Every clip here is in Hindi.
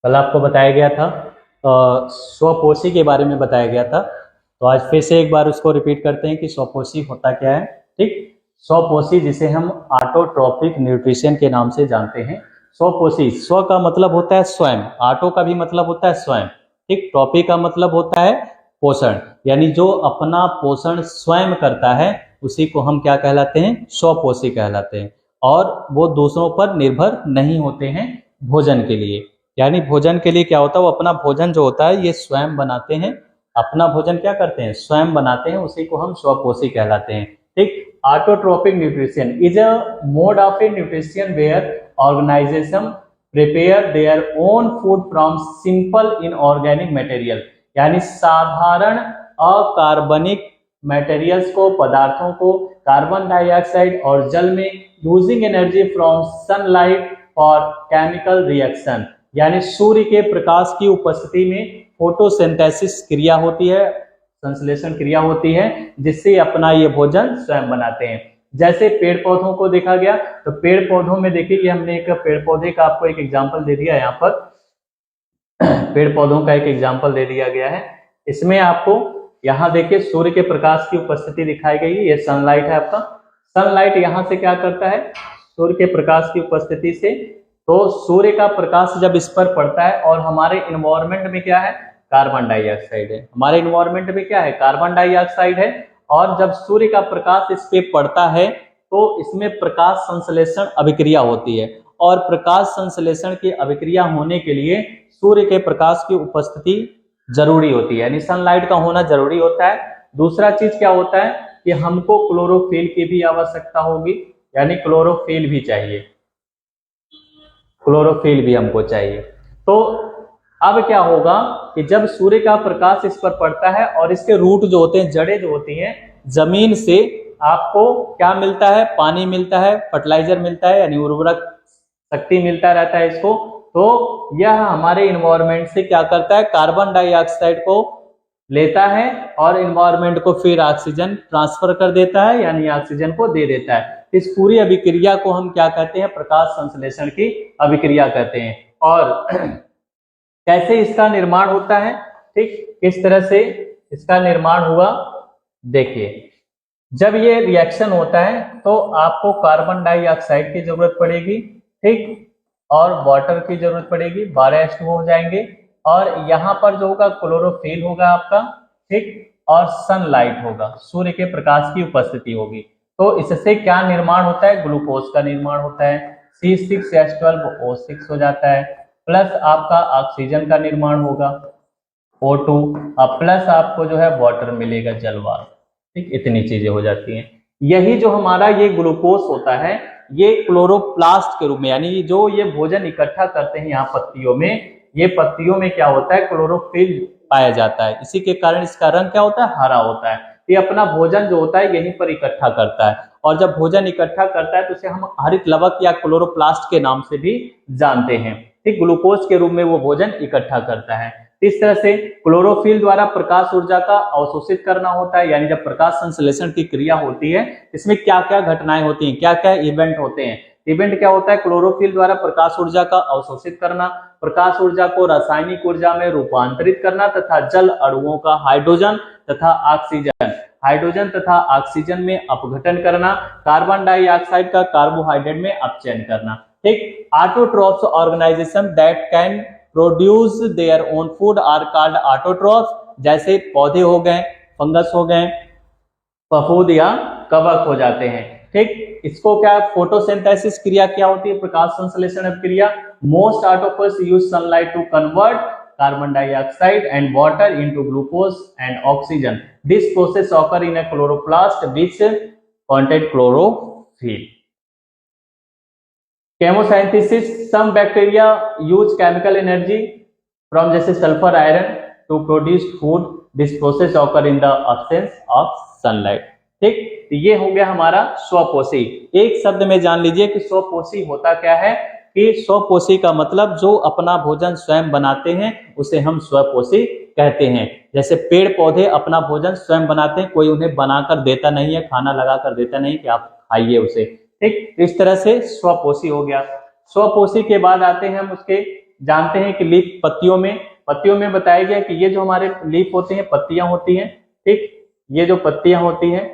कल आपको बताया गया था स्वपोषी के बारे में बताया गया था। तो आज फिर से एक बार उसको रिपीट करते हैं कि स्वपोषी होता क्या है। ठीक, स्वपोषी जिसे हम ऑटोट्रॉपिक न्यूट्रिशन के नाम से जानते हैं। स्वपोषी, स्व का मतलब होता है स्वयं, ऑटो का भी मतलब होता है स्वयं, ठीक, ट्रॉपी का मतलब होता है पोषण, यानी जो अपना पोषण स्वयं करता है उसी को हम क्या कहलाते हैं, स्वपोषी कहलाते हैं। और वो दूसरों पर निर्भर नहीं होते हैं भोजन के लिए, यानी भोजन के लिए क्या होता है, वो अपना भोजन जो होता है ये स्वयं बनाते हैं, अपना भोजन क्या करते हैं, स्वयं बनाते हैं, उसी को हम स्वपोषी कहलाते हैं। ठीक, autotrophic nutrition is a mode of a nutrition where organisation prepare their own food from simple inorganic material, यानी साधारण अकार्बनिक मटेरियल्स को, पदार्थों को कार्बन डाइऑक्साइड और जल में using energy from sunlight for chemical reaction, यानी सूर्य के प्रकाश की उपस्थिति में फोटोसिंथेसिस क्रिया होती है, संश्लेषण क्रिया होती है, जिससे अपना ये भोजन स्वयं बनाते हैं। जैसे पेड़ पौधों को देखा गया, तो पेड़ पौधों में देखिए कि हमने एक पेड़ पौधे का आपको एक एग्जांपल दे दिया यहाँ पर पेड़ पौधों का एक एग्जांपल दे दिया गया है। इसमें आपको यहाँ देखिए सूर्य के प्रकाश की उपस्थिति दिखाई गई है, ये सनलाइट है आपका। सनलाइट यहाँ से क्या करता है, सूर्य के प्रकाश की उपस्थिति से, तो सूर्य का प्रकाश जब इस पर पड़ता है और हमारे इन्वायरमेंट में क्या है, कार्बन डाइऑक्साइड है, हमारे इन्वायरमेंट में क्या है, कार्बन डाइऑक्साइड है, और जब सूर्य का प्रकाश इस पे पड़ता है तो इसमें प्रकाश संश्लेषण अभिक्रिया होती है, और प्रकाश संश्लेषण की अभिक्रिया होने के लिए सूर्य के प्रकाश की उपस्थिति जरूरी होती है, यानी सनलाइट का होना जरूरी होता है। दूसरा चीज क्या होता है कि हमको क्लोरोफिल की भी आवश्यकता होगी, यानी क्लोरोफिल भी चाहिए, क्लोरोफिल भी हमको चाहिए। तो अब क्या होगा कि जब सूर्य का प्रकाश इस पर पड़ता है और इसके रूट जो होते हैं, जड़ें जो होती हैं, जमीन से आपको क्या मिलता है, पानी मिलता है, फर्टिलाइजर मिलता है, यानी उर्वरक शक्ति मिलता रहता है इसको। तो यह हमारे इन्वायरमेंट से क्या करता है, कार्बन डाइऑक्साइड को लेता है और इन्वायरमेंट को फिर ऑक्सीजन ट्रांसफर कर देता है, यानी ऑक्सीजन को दे देता है। इस पूरी अभिक्रिया को हम क्या कहते हैं, प्रकाश संश्लेषण की अभिक्रिया कहते हैं। और कैसे इसका निर्माण होता है, ठीक, किस तरह से इसका निर्माण हुआ, देखिए जब ये रिएक्शन होता है तो आपको कार्बन डाइऑक्साइड की जरूरत पड़ेगी, ठीक, और वाटर की जरूरत पड़ेगी, 12 H2O हो जाएंगे, और यहाँ पर जो होगा क्लोरोफिल होगा आपका, ठीक, और सनलाइट होगा, सूर्य के प्रकाश की उपस्थिति होगी। तो इससे क्या निर्माण होता है, ग्लूकोज का निर्माण होता है, C6H12O6 हो जाता है, प्लस आपका ऑक्सीजन का निर्माण होगा O2, और प्लस आपको जो है वाटर मिलेगा, जलवाष्प, ठीक, इतनी चीजें हो जाती हैं। यही जो हमारा ये ग्लूकोज होता है, ये क्लोरोप्लास्ट के रूप में, यानी जो ये भोजन इकट्ठा करते हैं यहाँ पत्तियों में, ये पत्तियों में क्या होता है, क्लोरोफिल पाया जाता है, इसी के कारण इसका रंग क्या होता है, हरा होता है। ये अपना भोजन जो होता है यहीं पर इकट्ठा करता है, और जब भोजन इकट्ठा करता है तो उसे हम हरित लवक या क्लोरोप्लास्ट के नाम से भी जानते हैं, ठीक, ग्लूकोज के रूप में वो भोजन इकट्ठा करता है। इस तरह से क्लोरोफिल द्वारा प्रकाश ऊर्जा का अवशोषित करना होता है, यानी जब प्रकाश संश्लेषण की क्रिया होती है, इसमें क्या क्या घटनाएं होती हैं, क्या क्या इवेंट होते हैं। इवेंट क्या होता है, क्लोरोफिल द्वारा प्रकाश ऊर्जा का अवशोषित करना, प्रकाश ऊर्जा को रासायनिक ऊर्जा में रूपांतरित करना, तथा जल अणुओं का हाइड्रोजन तथा ऑक्सीजन में अपघटन करना, कार्बन डाइऑक्साइड का कार्बोहाइड्रेट में अपचयन करना। ठीक, autotrophs organisation that can produce their own food are called autotrophs. जैसे पौधे हो गए, फंगस हो गए, फफूंद या कवक हो जाते हैं, ठीक, इसको क्या फोटोसिंथेसिस क्रिया क्या होती है, प्रकाश संश्लेषण क्रिया। Most autotrophs use sunlight to convert carbon dioxide and water into glucose and oxygen. This process occur in a chloroplast which contain chlorophyll. Chemosynthesis, some bacteria use chemical energy from जैसे sulfur iron to produce food. This process occur in the absence of sunlight. ठीक, तो ये हो गया हमारा स्वपोषी। एक शब्द में जान लीजिए कि स्वपोषी होता क्या है, कि स्वपोषी का मतलब जो अपना भोजन स्वयं बनाते हैं उसे हम स्वपोषी कहते हैं। जैसे पेड़ पौधे अपना भोजन स्वयं बनाते हैं, कोई उन्हें बनाकर देता नहीं है, खाना लगा कर देता नहीं कि आप खाइए उसे, ठीक, इस तरह से स्वपोषी हो गया। स्वपोषी के बाद आते हैं हम उसके जानते हैं कि लीफ पत्तियों में बताया गया कि ये जो हमारे लीफ होते हैं, पत्तियां होती हैं, ठीक, ये जो पत्तियां होती हैं,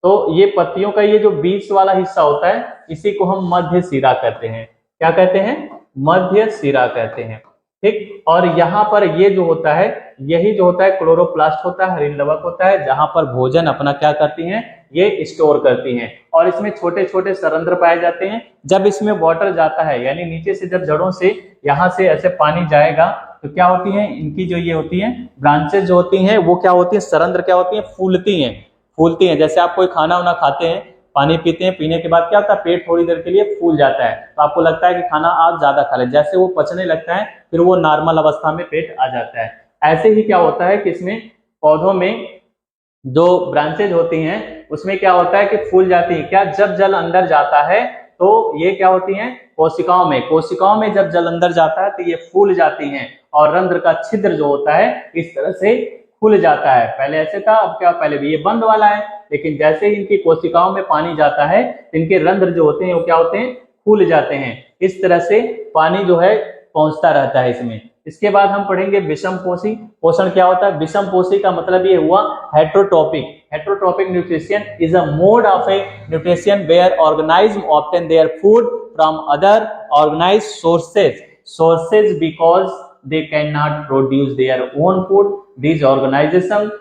तो ये पत्तियों का ये जो बीच वाला हिस्सा होता है, इसी को हम मध्य सिरा कहते हैं। क्या कहते हैं? मध्य सिरा कहते हैं, ठीक। और यहाँ पर ये जो होता है, यही जो होता है क्लोरोप्लास्ट होता है, हरितलवक होता है, जहां पर भोजन अपना क्या करती हैं, ये स्टोर करती हैं। और इसमें छोटे छोटे सरंध्र पाए जाते हैं। जब इसमें वाटर जाता है, यानी नीचे से जब जड़ों से यहाँ से ऐसे पानी जाएगा, तो क्या होती है, इनकी जो ये होती है ब्रांचेस जो होती हैं, वो क्या होती है, सरंध्र क्या होती है, फूलती हैं। जैसे आप कोई खाना वाना खाते हैं, पानी पीते हैं, पीने के बाद क्या होता है, पेट थोड़ी देर के लिए फूल जाता है, तो आपको लगता है कि खाना आप ज्यादा खा ले, जैसे वो पचने लगता है, फिर वो नॉर्मल अवस्था में पेट आ जाता है। ऐसे ही क्या होता है कि इसमें पौधों में जो ब्रांचेज होती हैं, उसमें क्या होता है कि फूल जाती है। क्या? जब जल अंदर जाता है तो ये क्या होती हैं, कोशिकाओं में जब जल अंदर जाता है तो ये फूल जाती हैं, और रंध्र का छिद्र जो होता है इस तरह से खुल जाता है। पहले ऐसे था, अब क्या, पहले भी ये बंद वाला है, लेकिन जैसे ही इनकी कोशिकाओं में पानी जाता है तो इनके रंध्र जो होते हैं वो क्या होते हैं, खुल जाते हैं। इस तरह से पानी जो है पहुंचता रहता है इसमें। इसके बाद हम पढ़ेंगे विषम पोषी पोषण क्या होता है। विषम पोषी का मतलब ये हुआ heterotrophic nutrition is a mode of a nutrition where organism obtain their food from other organised sources because they cannot produce their own food. These organizations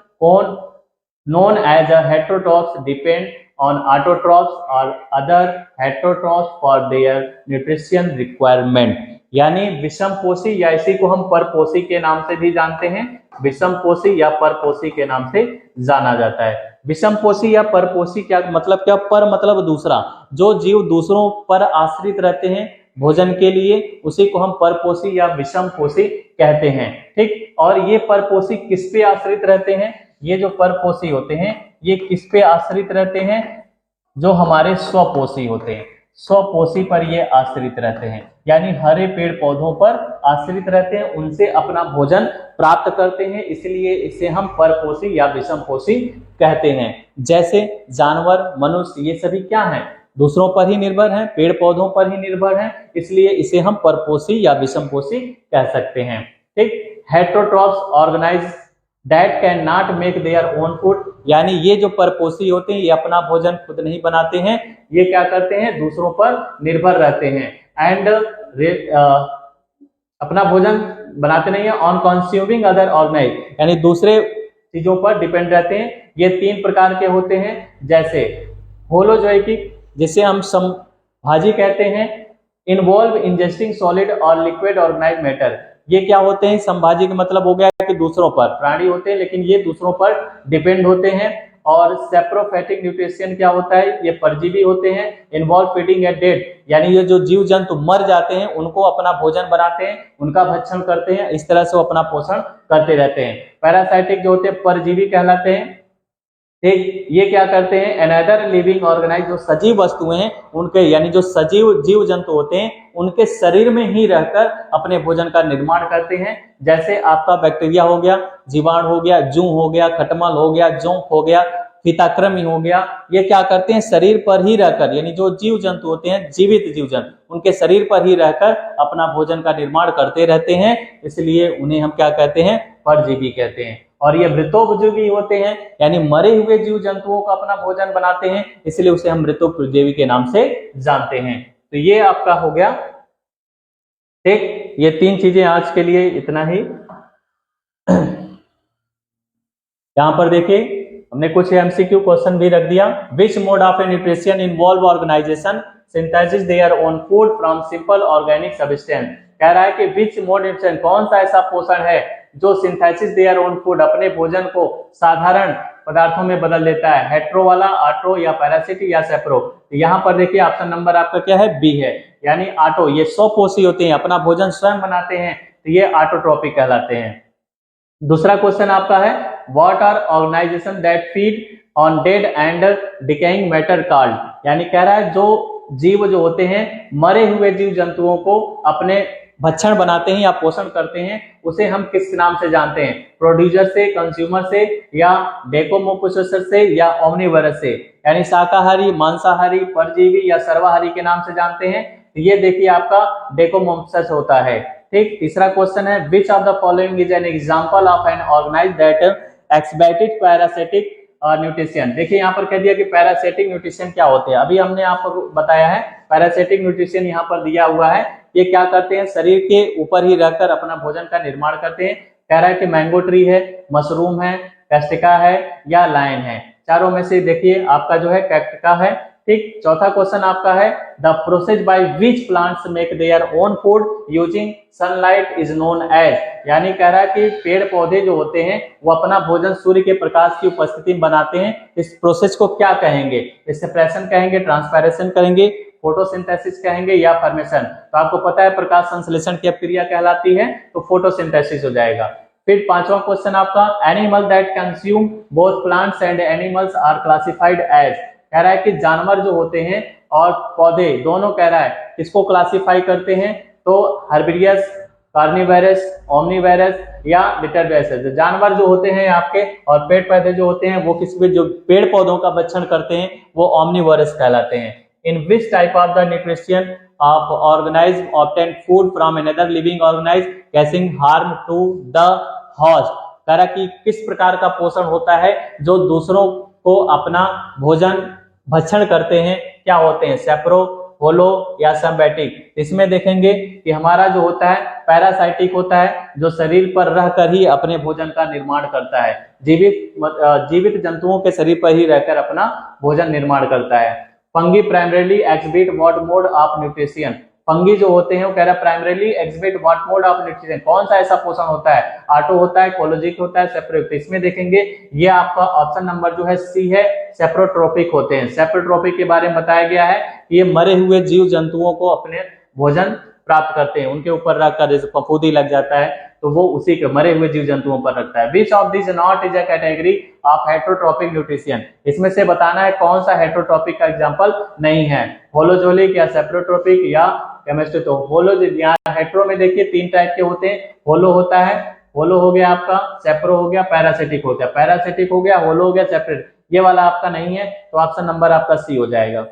known as a heterotrophs depend on autotrophs or other heterotrophs for their nutrition requirement. यानी विषम पोषी, या इसी को हम परपोषी के नाम से भी जानते हैं। विषम पोषी या परपोषी के नाम से जाना जाता है। विषम पोषी या परपोषी क्या मतलब? क्या? पर मतलब दूसरा, जो जीव दूसरों पर आश्रित रहते हैं भोजन के लिए, उसी को हम परपोषी या विषम पोषी कहते हैं, ठीक। और ये परपोषी किस पे आश्रित रहते हैं? ये जो परपोषी होते हैं ये किस पे आश्रित रहते हैं? जो हमारे स्वपोषी होते हैं, स्वपोषी पर ये आश्रित रहते हैं, यानी हरे पेड़ पौधों पर आश्रित रहते हैं, उनसे अपना भोजन प्राप्त करते हैं, इसलिए इसे हम परपोषी या विषम पोषी कहते हैं। जैसे जानवर, मनुष्य, ये सभी क्या हैं, दूसरों पर ही निर्भर हैं, पेड़ पौधों पर ही निर्भर हैं, इसलिए इसे हम परपोषी या विषम पोषी कह सकते हैं, ठीक। Heterotrophs organise that can not make their own food, यानी ये जो परपोषी होते हैं ये अपना भोजन खुद नहीं बनाते हैं, ये क्या करते हैं, दूसरों पर निर्भर रहते हैं। एंड अपना भोजन बनाते नहीं है, ऑन कंज्यूमिंग अदर ऑर्गेनाइज, यानी दूसरे चीजों पर डिपेंड रहते हैं। ये 3 प्रकार के होते हैं, जैसे होलोजोइकिक, जिसे हम समभाजी कहते हैं, इन्वॉल्व इंजेस्टिंग सॉलिड और लिक्विड ऑर्गेनाइज मैटर। ये क्या होते हैं, संभाजी का मतलब हो गया कि दूसरों पर, प्राणी होते हैं लेकिन ये दूसरों पर डिपेंड होते हैं। और सेप्रोफैटिक न्यूट्रिशन क्या होता है, ये परजीवी होते हैं। इन्वॉल्व फीडिंग एट डेड, यानी ये जो जीव जंतु मर जाते हैं उनको अपना भोजन बनाते हैं, उनका भक्षण करते हैं, इस तरह से वो अपना पोषण करते रहते हैं। पैरासाइटिक जो होते हैं परजीवी कहलाते हैं, ठीक। ये क्या करते हैं, अनदर लिविंग ऑर्गेनाइज, जो सजीव वस्तुएं हैं उनके, यानी जो सजीव जीव जंतु होते हैं उनके शरीर में ही रहकर अपने भोजन का निर्माण करते हैं। जैसे आपका बैक्टीरिया हो गया, जीवाणु हो गया, जूं हो गया, खटमल हो गया, जोंक हो गया, फीताकृमि हो गया, ये क्या करते हैं, शरीर पर ही रहकर, यानी जो जीव जंतु होते हैं, जीवित जीव जंतु, उनके शरीर पर ही रहकर अपना भोजन का निर्माण करते रहते हैं, इसलिए उन्हें हम क्या कहते हैं, परजीवी कहते हैं। और ये मृतोपजीवी होते हैं, यानी मरे हुए जीव जंतुओं का अपना भोजन बनाते हैं, इसलिए उसे हम मृतोपजीवी के नाम से जानते हैं। तो ये आपका हो गया, ठीक। ये 3 चीजें आज के लिए इतना ही। यहां पर देखिए हमने कुछ एमसीक्यू क्वेश्चन भी रख दिया। Which mode of a nutrition involve organisation synthesis their own food from simple organic substance. कह रहा है कि विच मोड न्यूट्रिशन, कौन सा ऐसा पोषण है जो सिंथेसिस देयर ओन फूड, अपने भोजन को साधारण पदार्थों में बदल देता है। हेट्रो वाला, ऑटो या पैरासिटिक या सेप्रो। यहाँ पर देखिए ऑप्शन नंबर आपका क्या है, बी है, यानी ऑटो। ये स्वपोषी होते हैं, अपना भोजन स्वयं बनाते हैं, तो ये ऑटोट्रोपिक कहलाते हैं। दूसरा क्वेश्चन आपका है, what are organisation that feed on dead and decaying matter called, यानी कह रहा है जो जीव जो होते हैं मरे हुए जीव जंतुओं को अपने भक्षण बनाते हैं या पोषण करते हैं, उसे हम किस नाम से जानते हैं, प्रोड्यूसर से, कंज्यूमर से, या डेकोमोपोसेसर से, या ओमनिवरस से, यानी शाकाहारी, मांसाहारी, परजीवी या सर्वाहारी के नाम से जानते हैं। ये देखिए आपका डेकोमोपोसेस होता है, ठीक। तीसरा क्वेश्चन है which of the following is an example of an organise that exhibited parasitic nutrition. देखिए यहाँ पर कह दिया कि पैरासिटिक न्यूट्रिशन क्या होते हैं। अभी हमने आपको बताया है पैरासिटिक न्यूट्रिशन यहाँ पर दिया हुआ है। ये क्या करते हैं, शरीर के ऊपर ही रहकर अपना भोजन का निर्माण करते हैं। कह रहा है कि मैंगो ट्री है, मशरूम है, कैस्टिका है या लायन है। चारों में से देखिए आपका जो है कैक्टिका है, ठीक। चौथा क्वेश्चन आपका है the process by which plants make their own food using sunlight is known as. यानी कह रहा है कि पेड़ पौधे जो होते हैं वो अपना भोजन सूर्य के प्रकाश की उपस्थिति में बनाते हैं। इस प्रोसेस को क्या कहेंगे, सेपरेशन कहेंगे, ट्रांसपैरेशन कहेंगे, फोटोसिंथेसिस कहेंगे या फॉर्मेशन। तो आपको पता है प्रकाश संश्लेषण की क्रिया कहलाती है, तो फोटोसिंथेसिस हो जाएगा। फिर पांचवा क्वेश्चन आपका animal that consume both plants and animals are classified as. कह रहा है कि जानवर जो होते हैं और पौधे दोनों कह रहा है किसको क्लासिफाई करते हैं, तो हर्बिरियस, कार्निवरस, ओमनिवरस या डिटरवेरस। जानवर जो होते हैं आपके और पेड़ पौधे जो होते हैं वो किसी भी जो पेड़ पौधों का भक्षण करते हैं वो ओमनिवरस कहलाते हैं। In which type of the nutrition of organism obtain food from another living organism causing harm to the host। कह रहा कि किस प्रकार का पोषण होता है जो दूसरों को अपना भोजन भक्षण करते हैं, क्या होते हैं, सेप्रो, होलो या सिम्बायोटिक। इसमें देखेंगे कि हमारा जो होता है पैरासाइटिक होता है जो शरीर पर रहकर ही अपने भोजन का निर्माण करता है। जीवित जंतुओं के शरीर पर ही रहकर अपना भोजन निर्माण करता है। Fungi primarily exhibit what mode of nutrition. Fungi जो होते हैं वो कह रहा है primarily exhibit what mode of nutrition. कौन सा ऐसा पोषण होता है, ऑटो होता है, कोलोजिक होता है, सेप्रोट्रोपिक। इसमें देखेंगे ये आपका ऑप्शन नंबर जो है सी है, सेप्रोट्रोपिक होते हैं। सेप्रोट्रोपिक के बारे में बताया गया है कि ये मरे हुए जीव जंतुओं को अपने भोजन प्राप्त करते हैं, उनके ऊपर रखकर जैसे फफूंदी लग जाता है तो वो उसी के मरे हुए जीव जंतुओं पर रखता है। Which of this not is a category of heterotrophic nutrition. इसमें से बताना है कौन सा हेटरोट्रोपिक का एग्जांपल नहीं है, होलोजोलिक या सेप्रोट्रोपिक या केमिस्ट्री। तो होलो यहाँ हेट्रो में देखिए तीन टाइप के होते हैं, होलो होता है, होलो हो गया आपका, सेप्रो हो गया, पैरासिटिक हो गया। पैरासिटिक हो गया, होलो हो गया, सेपरेट, ये वाला आपका नहीं है, तो ऑप्शन नंबर आपका सी हो जाएगा।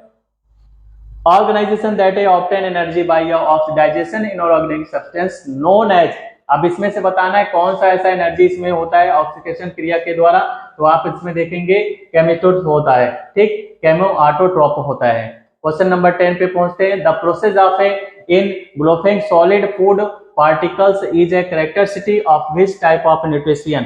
Organisation that obtain energy by oxidisation in organic substance known as. अब इसमें से बताना है कौन सा ऐसा एनर्जी इसमें होता है ऑक्सीडेशन क्रिया के द्वारा, तो आप इसमें देखेंगे केमिटोड होता है, ठीक, केमो ऑटोट्रोप होता है। क्वेश्चन नंबर 10 पे पहुंचते हैं। The process of engulfing solid food particles is a characteristic of which type of nutrition.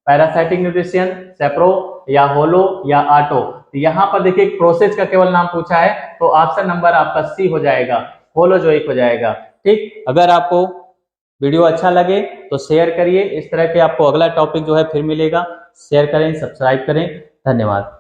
Parasitic nutrition, सेप्रो या होलो या ऑटो। तो यहाँ पर देखिए प्रोसेस का केवल नाम पूछा है, तो ऑप्शन नंबर आपका सी हो जाएगा, होलोजोइक हो जाएगा, ठीक। अगर आपको वीडियो अच्छा लगे तो शेयर करिए। इस तरह के आपको अगला टॉपिक जो है फिर मिलेगा, शेयर करें, सब्सक्राइब करें। धन्यवाद।